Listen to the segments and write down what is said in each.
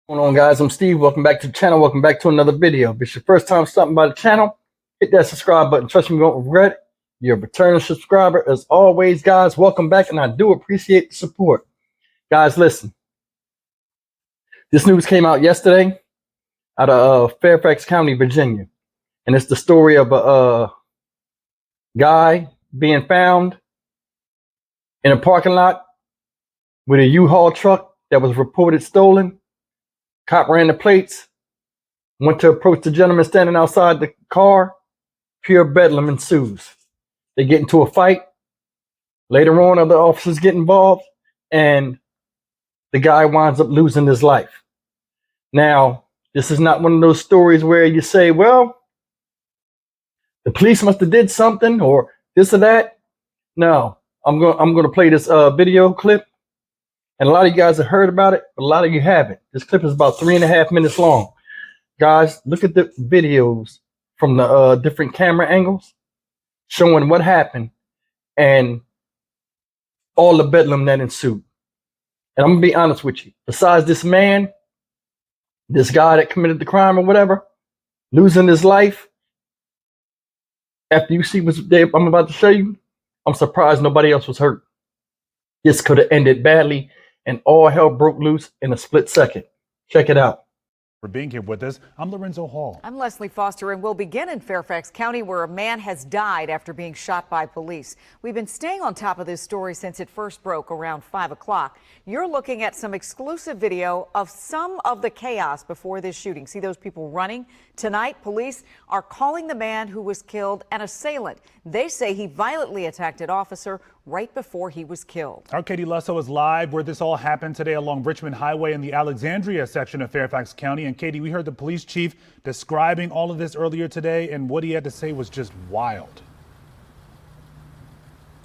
What's going on, guys? I'm Steve. Welcome back to the channel. Welcome back to another video. If it's your first time stopping by the channel, hit that subscribe button. Trust me, you won't regret it. You're a returning subscriber. As always, guys, welcome back, and I do appreciate the support. Guys, listen. This news came out yesterday out of Fairfax County, Virginia, and it's the story of a guy being found in a parking lot with a U-Haul truck that was reported stolen. Cop ran the plates, went to approach the gentleman standing outside the car. Pure bedlam ensues. They get into a fight. Later on, other officers get involved, and the guy winds up losing his life. Now, this is not one of those stories where you say, well, the police must have did something or this or that. No, I'm going to play this video clip. And a lot of you guys have heard about it, but a lot of you haven't. This clip is about 3.5 minutes long. Guys, look at the videos from the different camera angles showing what happened and all the bedlam that ensued. And I'm going to be honest with you. Besides this man, this guy that committed the crime or whatever, losing his life, after you see what I'm about to show you, I'm surprised nobody else was hurt. This could have ended badly, and all hell broke loose in a split second. Check it out. For being here with us, I'm Lorenzo Hall. I'm Leslie Foster, and we'll begin in Fairfax County, where a man has died after being shot by police. We've been staying on top of this story since it first broke around 5 o'clock. You're looking at some exclusive video of some of the chaos before this shooting. See those people running? Tonight, police are calling the man who was killed an assailant. They say he violently attacked an officer right before he was killed. Our Katie Lusso is live where this all happened today along Richmond Highway in the Alexandria section of Fairfax County. And Katie, we heard the police chief describing all of this earlier today, and what he had to say was just wild.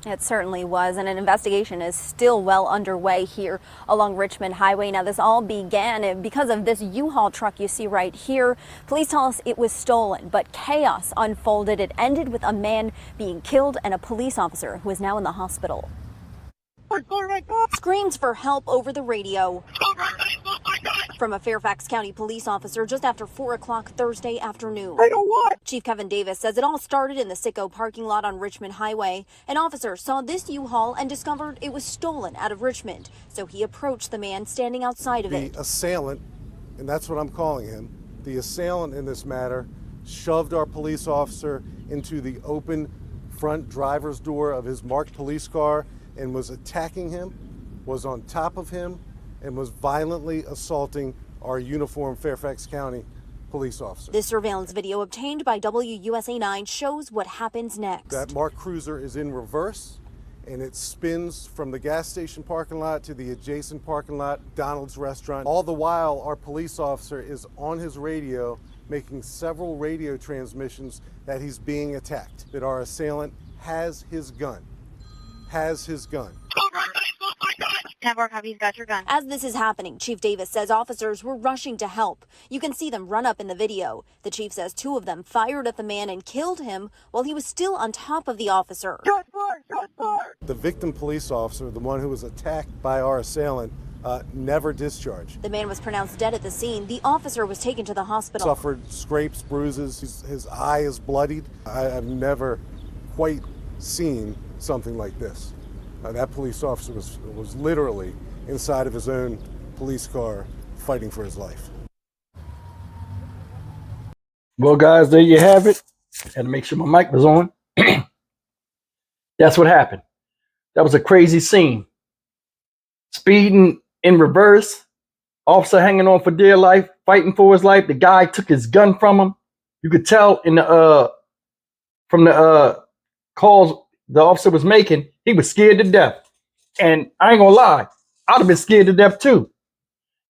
It certainly was, and an investigation is still well underway here along Richmond Highway. Now, this all began because of this U-Haul truck you see right here. Police tell us it was stolen, but chaos unfolded. It ended with a man being killed and a police officer who is now in the hospital. Screams for help over the radio from a Fairfax County police officer just after 4 o'clock Thursday afternoon. I don't want. Chief Kevin Davis says it all started in the Sicko parking lot on Richmond Highway. An officer saw this U-Haul and discovered it was stolen out of Richmond. So he approached the man standing outside of it. The assailant, and that's what I'm calling him, the assailant in this matter, shoved our police officer into the open front driver's door of his marked police car and was attacking him, was on top of him, and was violently assaulting our uniformed Fairfax County police officer. This surveillance video obtained by WUSA 9 shows what happens next. That marked cruiser is in reverse, and it spins from the gas station parking lot to the adjacent parking lot, Donald's restaurant. All the while, our police officer is on his radio making several radio transmissions that he's being attacked, that our assailant has his gun. Has his gun. 10-4 copy, he's got your gun. As this is happening, Chief Davis says officers were rushing to help. You can see them run up in the video. The chief says 2 of them fired at the man and killed him while he was still on top of the officer. The victim police officer, the one who was attacked by our assailant, never discharged. The man was pronounced dead at the scene. The officer was taken to the hospital. Suffered scrapes, bruises. His eye is bloodied. I've never quite seen something like this. That police officer was literally inside of his own police car fighting for his life. Well, guys, there you have it. Had to make sure my mic was on. That's what happened. That was a crazy scene. Speeding in reverse, officer hanging on for dear life, fighting for his life. The guy took his gun from him. You could tell in the from the calls the officer was making, he was scared to death. And I ain't gonna lie, I'd have been scared to death too.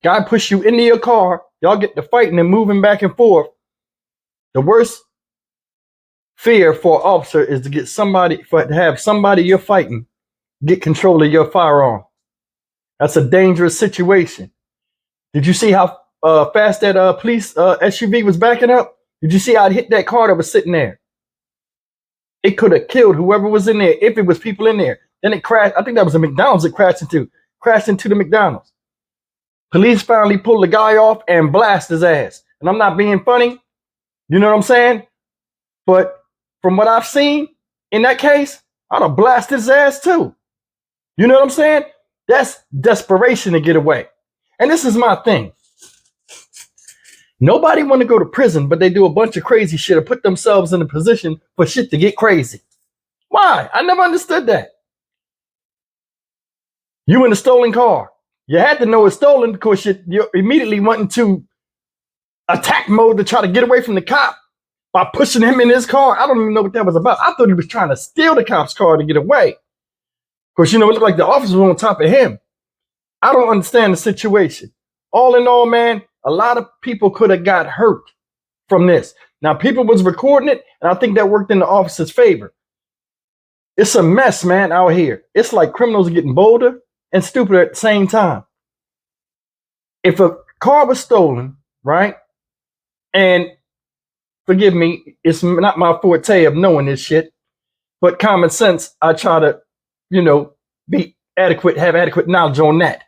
Guy push you into your car, y'all get to fighting and moving back and forth. The worst fear for an officer is to get somebody, to have somebody you're fighting get control of your firearm. That's a dangerous situation. Did you see how fast that police SUV was backing up? Did you see how it hit that car that was sitting there? It could have killed whoever was in there if it was people in there. Then it crashed. I think that was a McDonald's it crashed into the McDonald's. Police finally pulled the guy off and blast his ass. And I'm not being funny. You know what I'm saying? But from what I've seen in that case, I'd have blasted his ass too. You know what I'm saying? That's desperation to get away. And this is my thing. Nobody want to go to prison, but they do a bunch of crazy shit or put themselves in a position for shit to get crazy. Why? I never understood that. You in a stolen car. You had to know it's stolen because you're immediately wanting to attack mode to try to get away from the cop by pushing him in his car. I don't even know what that was about. I thought he was trying to steal the cop's car to get away. Because, you know, it looked like the officer was on top of him. I don't understand the situation. All in all, man, a lot of people could have got hurt from this. Now, people was recording it, and I think that worked in the officer's favor. It's a mess, man, out here. It's like criminals are getting bolder and stupider at the same time. If a car was stolen, right, and forgive me, it's not my forte of knowing this shit, but common sense, I try to, you know, have adequate knowledge on that.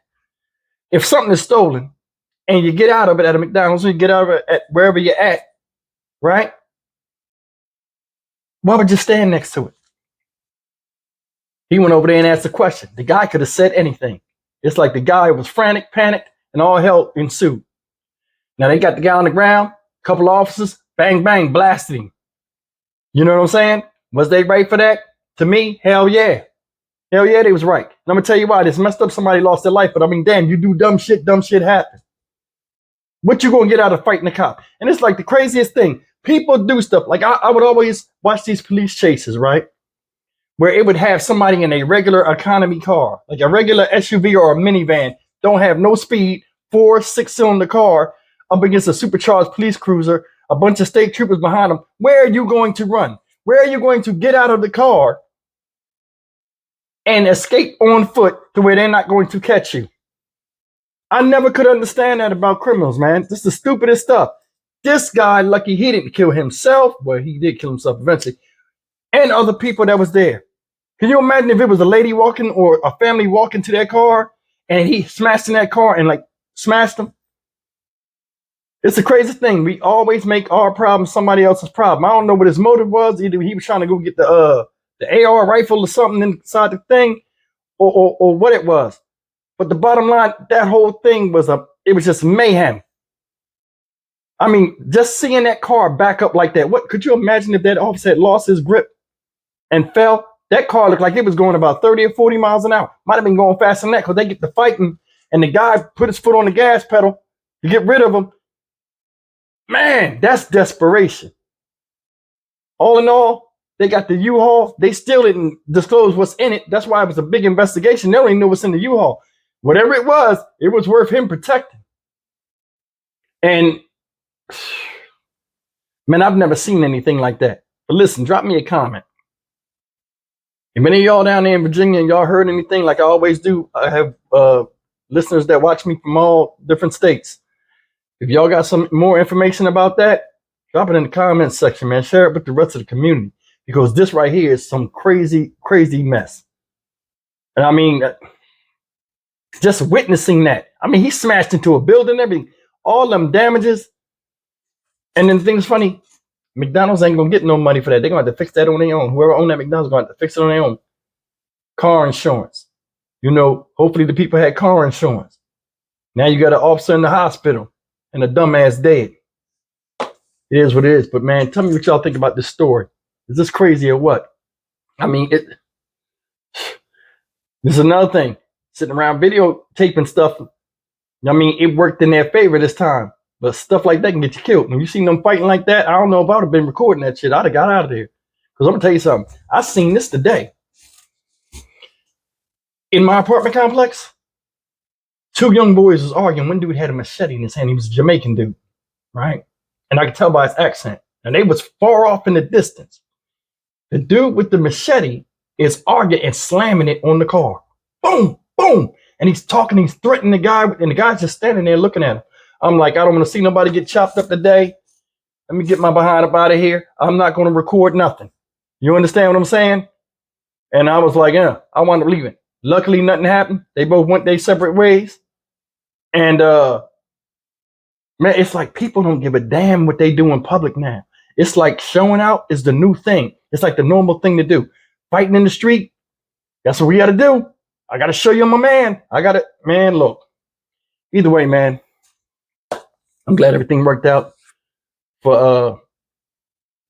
If something is stolen and you get out of it at a McDonald's or you get out of it at wherever you're at, right? Why would you stand next to it? He went over there and asked a question. The guy could have said anything. It's like the guy was frantic, panicked, and all hell ensued. Now they got the guy on the ground, a couple of officers, bang, bang, blasted him. You know what I'm saying? Was they right for that? To me, hell yeah. Hell yeah, they was right. And I'm gonna tell you why. This messed up, somebody lost their life, but I mean, damn, you do dumb shit happens. What you gonna get out of fighting the cop? And it's like the craziest thing. People do stuff. Like I would always watch these police chases, right? Where it would have somebody in a regular economy car, like a regular SUV or a minivan, don't have no speed, 4 6-cylinder car up against a supercharged police cruiser, a bunch of state troopers behind them. Where are you going to run? Where are you going to get out of the car and escape on foot to where they're not going to catch you? I never could understand that about criminals, man. This is the stupidest stuff. This guy, lucky he didn't kill himself. Well, he did kill himself eventually. And other people that was there. Can you imagine if it was a lady walking or a family walking to their car and he smashed in that car and like smashed them? It's the craziest thing. We always make our problem somebody else's problem. I don't know what his motive was. Either he was trying to go get the AR rifle or something inside the thing or what it was. But the bottom line, that whole thing was just mayhem. I mean, just seeing that car back up like that. What could you imagine if that officer had lost his grip and fell? That car looked like it was going about 30 or 40 miles an hour. Might have been going faster than that because they get to fighting and the guy put his foot on the gas pedal to get rid of him. Man, that's desperation. All in all, they got the U-Haul. They still didn't disclose what's in it. That's why it was a big investigation. They don't even know what's in the U-Haul. Whatever it was worth him protecting. And man, I've never seen anything like that. But listen, drop me a comment. If any of y'all down there in Virginia and y'all heard anything, like I always do, I have listeners that watch me from all different states. If y'all got some more information about that, drop it in the comments section, man. Share it with the rest of the community. Because this right here is some crazy, crazy mess. And I mean, just witnessing that. I mean, he smashed into a building, everything, all them damages. And then the thing's funny, McDonald's ain't gonna get no money for that. They're gonna have to fix that on their own. Whoever owned that McDonald's gonna have to fix it on their own. Car insurance. You know, hopefully the people had car insurance. Now you got an officer in the hospital and a dumbass dead. It is what it is. But man, tell me what y'all think about this story. Is this crazy or what? I mean, this is another thing. Sitting around videotaping stuff. I mean, it worked in their favor this time. But stuff like that can get you killed. When you see them fighting like that, I don't know if I would have been recording that shit. I'd have got out of there. Because I'm going to tell you something. I seen this today. In my apartment complex, 2 young boys was arguing. One dude had a machete in his hand. He was a Jamaican dude. Right? And I could tell by his accent. And they was far off in the distance. The dude with the machete is arguing and slamming it on the car. Boom, boom. And he's talking, he's threatening the guy. And the guy's just standing there looking at him. I'm like, I don't want to see nobody get chopped up today. Let me get my behind up out of here. I'm not going to record nothing. You understand what I'm saying? And I was like, yeah, I wound up leaving. Luckily, nothing happened. They both went their separate ways. And man, it's like people don't give a damn what they do in public now. It's like showing out is the new thing. It's like the normal thing to do. Fighting in the street, that's what we got to do. I got to show you I'm a man. I got to, man, look. Either way, man, I'm glad everything worked out for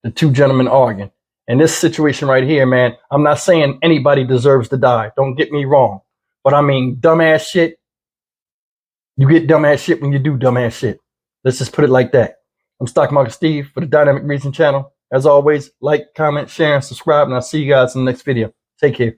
the two gentlemen arguing. And this situation right here, man, I'm not saying anybody deserves to die. Don't get me wrong. But I mean, dumbass shit. You get dumbass shit when you do dumbass shit. Let's just put it like that. I'm Stock Market Steve for the Dynamic Reason channel. As always, like, comment, share, and subscribe, and I'll see you guys in the next video. Take care.